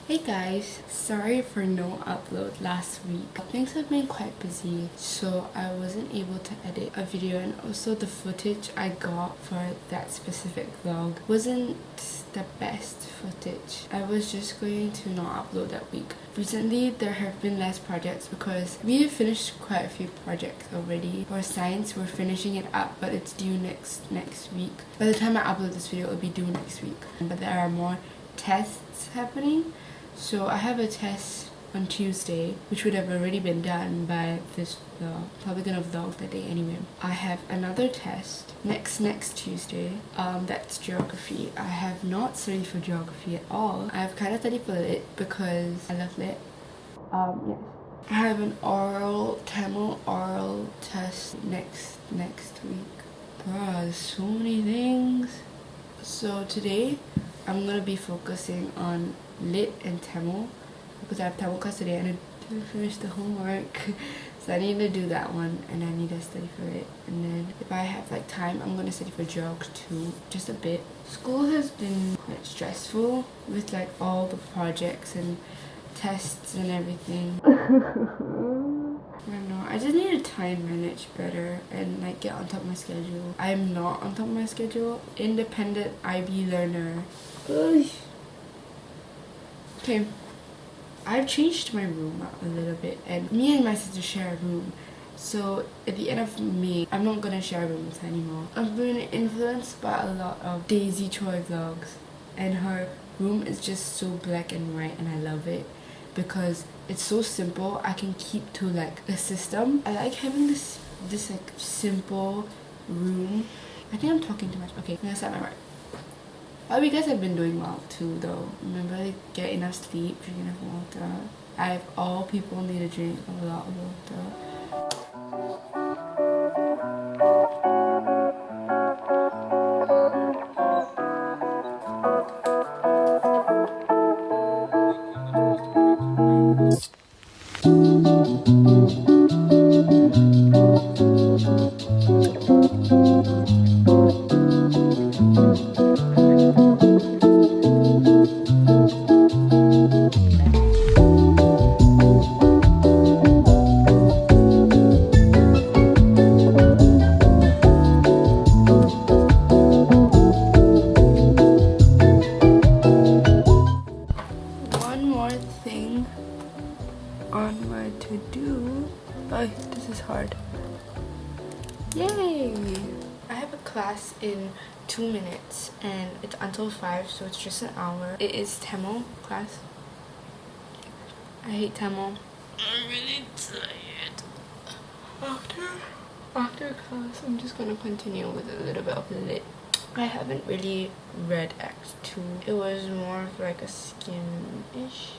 Hey guys, sorry for no upload last week. Things have been quite busy, so I wasn't able to edit a video, and also the footage I got for that specific vlog wasn't the best footage. I was just going to not upload that week. Recently there have been less projects because we have finished quite a few projects already. For science, we're finishing it up, but it's due next week. By the time I upload this video, it'll be due next week. But there are more tests happening. So I have a test on Tuesday, which would have already been done by this vlog. Probably gonna vlog that day anyway. I have another test next Tuesday. That's geography. I have not studied for geography at all. I've kind of studied for lit because I love lit. Yes. I have an Tamil oral test next week. Bruh, there's so many things. So today I'm gonna be focusing on lit and Tamil because I have Tamil class today and I didn't finish the homework. So I need to do that one and I need to study for it. And then if I have like time, I'm gonna study for geog too, just a bit. School has been quite stressful with like all the projects and tests and everything. I don't know, I just need to time manage better and like get on top of my schedule. I'm not on top of my schedule. Independent IB learner. Ugh. Okay, I've changed my room a little bit, and me and my sister share a room. So at the end of May, I'm not gonna share rooms anymore. I've been influenced by a lot of Daisy Choi vlogs, and her room is just so black and white, and I love it because it's so simple. I can keep to like a system. I like having this like simple room. I think I'm talking too much. Okay, I'm gonna set my mic. Oh, you guys have been doing well too though. Remember, like, get enough sleep, drink enough water. All people need to drink a lot of water. Thing on my to-do. Oh, this is hard. Yay! I have a class in 2 minutes and it's until 5, so it's just an hour. It is Tamil class. I hate Tamil. I'm really tired. After class, I'm just gonna continue with a little bit of lit. I haven't really read Act 2. It was more of like a skim-ish.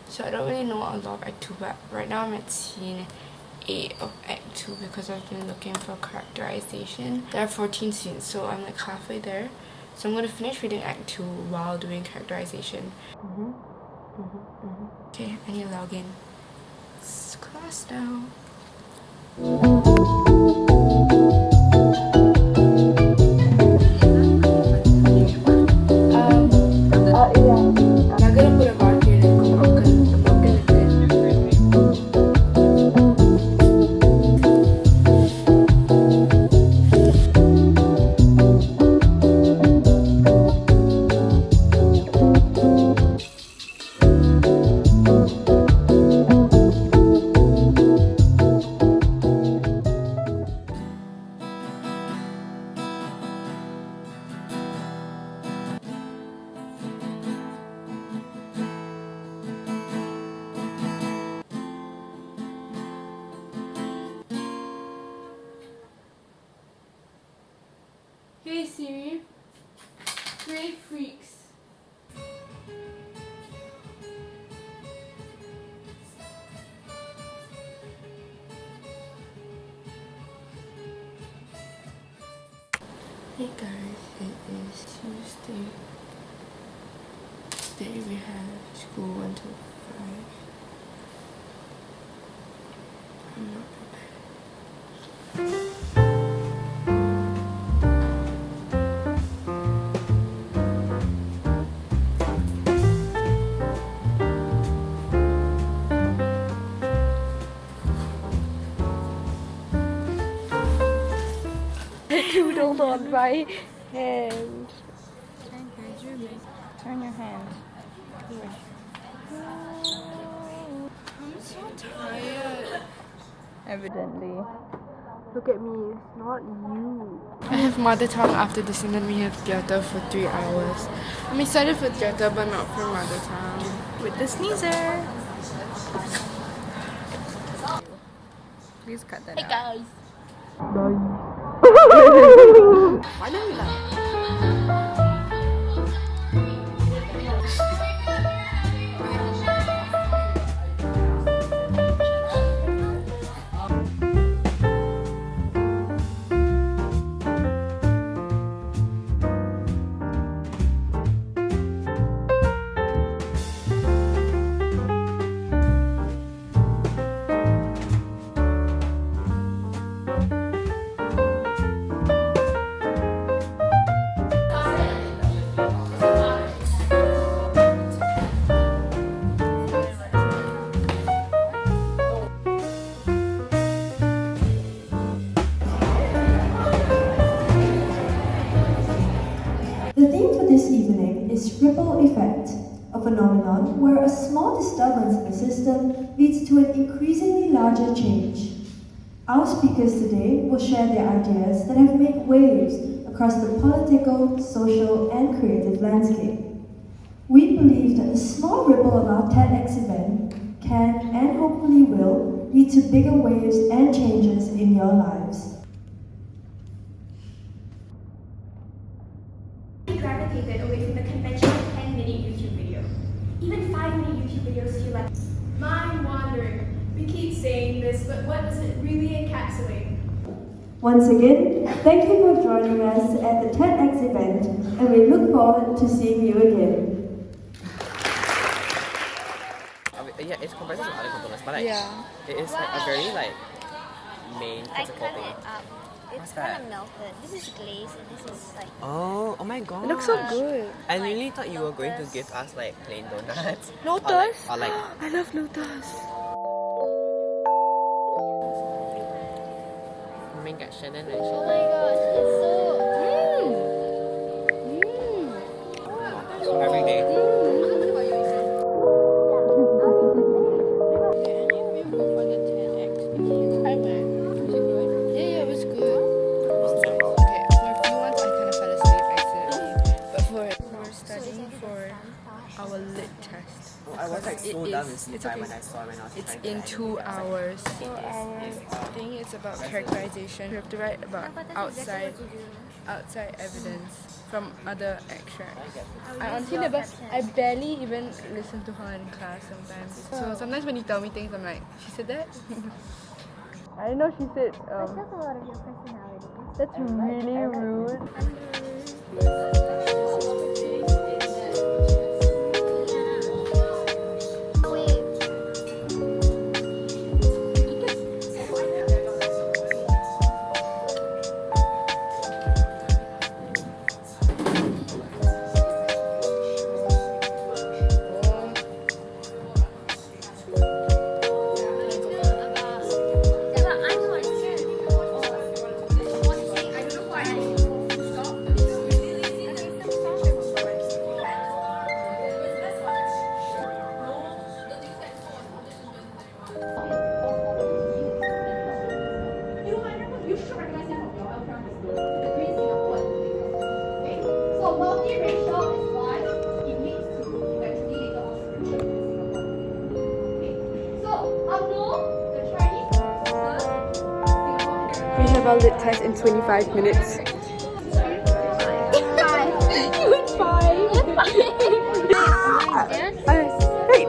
So I don't really know a lot of Act 2, but right now I'm at scene 8 of Act 2 because I've been looking for characterization. There are 14 scenes, so I'm like halfway there. So I'm going to finish reading Act 2 while doing characterization. Okay, I need to log in. It's class now. Hey Siri, Great Freaks. Hey guys, it is Tuesday. Today we have school until 5. I'm not prepared. doodled on my hand. Turn your hand. I'm so tired. Evidently. Look at me, it's not you. I have mother tongue after this and then we have theatre for 3 hours. I'm excited for theatre but not for mother tongue. With the sneezer. Please cut that out. Guys. Finally lah. The theme for this evening is ripple effect, a phenomenon where a small disturbance in the system leads to an increasingly larger change. Our speakers today will share their ideas that have made waves across the political, social, and creative landscape. We believe that the small ripple of our TEDx event can, and hopefully will, lead to bigger waves and changes in your lives. Gravitated away from the conventional 10-minute YouTube video. Even 5-minute YouTube videos feel like mind-wandering. We keep saying this, but what does it really encapsulate? Once again, thank you for joining us at the TEDx event, and we look forward to seeing you again. Yeah, it's comprises of other components, but like it is like a very like main I physical cut thing. it up. What's It's kind that? of melted. This is glaze and this is like... Oh my god! It looks so good. I really thought you were going to give us like plain donuts. Lotus? Or like I love Lotus. oh my god, Shannon and Oh Shannon. my gosh, it's so... So every day. I went. Yeah, it was good. Okay, for a few ones I kind of fell asleep accidentally. But we're studying for our lit test. Oh, I was like so dumb in It's C5 okay. when I saw when I was It's trying to in edit 2 it. I was like, hours. So our thing is about characterization. We have to write about outside evidence from other extracts. I honestly I barely even listen to her in class sometimes. So sometimes when you tell me things, I'm like, she said that? I didn't know she said, That's a lot of your personality. that's really rude. You should recognize it from your background as well. The green Singapore. Okay? So multiracial is why it needs to eventually later on racial in Singapore. Okay? So the Chinese versus Singapore. We have our lit test in 25 minutes. You went 5. Wait.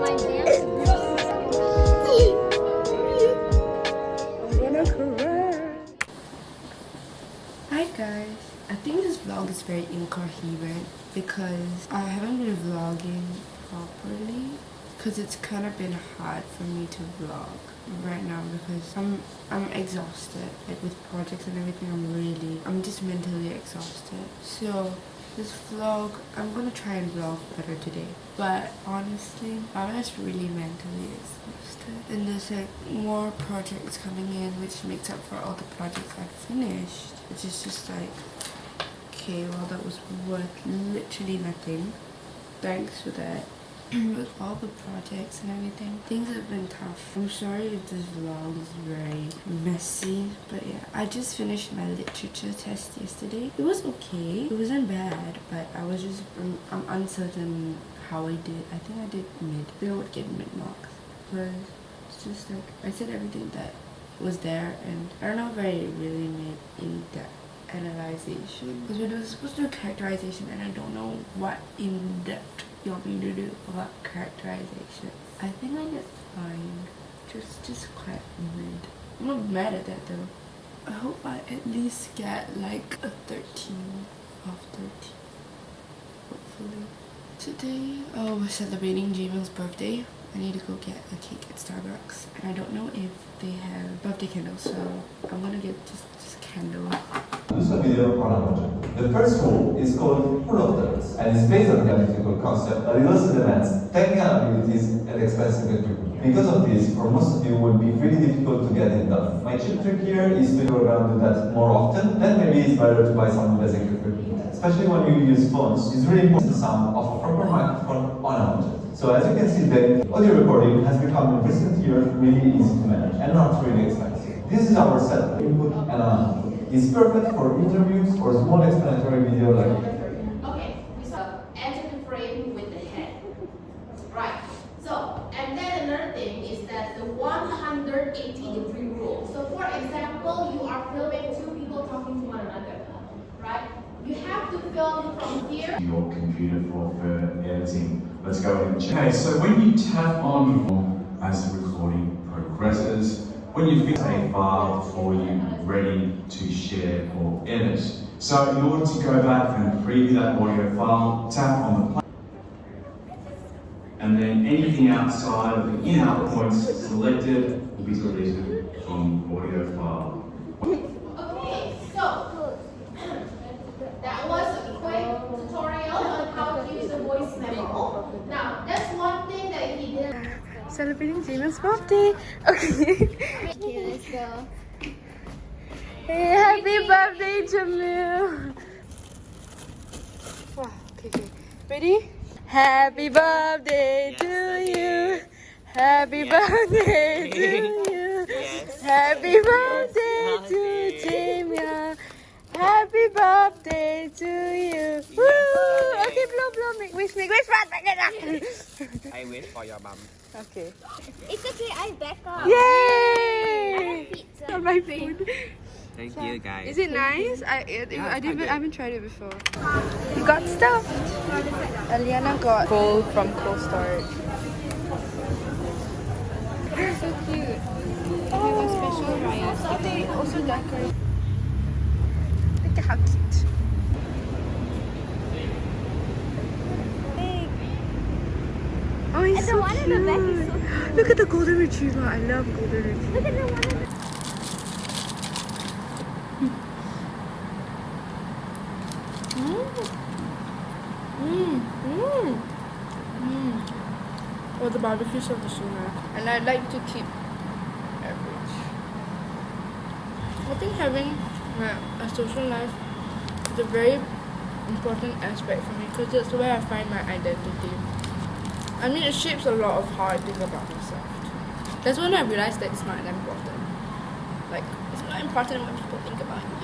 Hi guys. I think this vlog is very incoherent because I haven't been vlogging properly because it's kind of been hard for me to vlog right now because I'm exhausted, like with projects and everything. I'm just mentally exhausted. So this vlog, I'm gonna try and vlog better today. But honestly, I'm just really mentally exhausted. And there's like more projects coming in which makes up for all the projects I've finished. Which is just like, okay, well that was worth literally nothing. Thanks for that. With all the projects and everything, things have been tough. I'm sorry if this vlog is very messy, but yeah, I just finished my literature test yesterday. It was okay. It wasn't bad, but I'm uncertain how I did. I think I did mid. I think I would get mid marks. But it's just like, I said everything that was there, and I don't know if I really made in-depth analyzation. Because we're supposed to do characterization, and I don't know what in-depth you want me to do about characterization. I think I did fine. Just quite mid. I'm not mad at that though. I hope I at least get like a 13 of 13. Hopefully. Today, we're celebrating Jaemin's birthday. I need to go get a cake at Starbucks. And I don't know if they have birthday candles, so I'm gonna get this candle. This is a video on a project. The first rule is called full of terms and is based on the analytical concept that illustrates demands technical abilities and expensive equipment. Because of this, for most of you, it will be really difficult to get it done. My cheap trick here is to go around and do that more often. Then maybe it's better to buy some basic equipment. Especially when you use phones, it's really important the sound of a proper microphone on a project. So as you can see then, audio recording has become in recent years really easy to manage and not really expensive. This is our setup, input and output. It's perfect for interviews or small explanatory video like Okay, so enter the frame with the head. Right. So, and then another thing is that the 180-degree rule. So for example, you are filming two people talking to one another, right? You have to film from here. Your computer for editing. Let's go ahead and check. Okay, so when you tap on as the recording progresses, when you fix a file before you're ready to share or edit. So in order to go back and preview that audio file, tap on the play. And then anything outside of the in-out points selected will be deleted from the audio file. Okay, so that was a quick tutorial on how to use a voice memo. Now, that's one thing that he did. Celebrating Jaemin's birthday. Okay. Okay, let's go. Hey, happy birthday, Jamil. Wow, okay. Ready? Happy birthday to you. Happy birthday to you. Happy birthday to Jaemin. Happy birthday to you. Woo! Okay, blow. Make wish. I wish for your mom. Okay. It's okay, I back up. Yay! I have pizza. My food. Thank you guys. Is it nice? I haven't tried it before. You got stuff. Aliana got gold from Cold Storage. They're so cute. They have special rice. They also decorate. Look at how cute. Oh, he's And so the one in the back is so cute. Look at the golden retriever. I love golden retriever. Look at the one in the Oh, the barbecue sauce is so nice. And I like to keep average. I think having a social life is a very important aspect for me because that's where I find my identity. I mean, it shapes a lot of how I think about myself. That's when I realized that it's not that important. Like, it's not important what people think about me.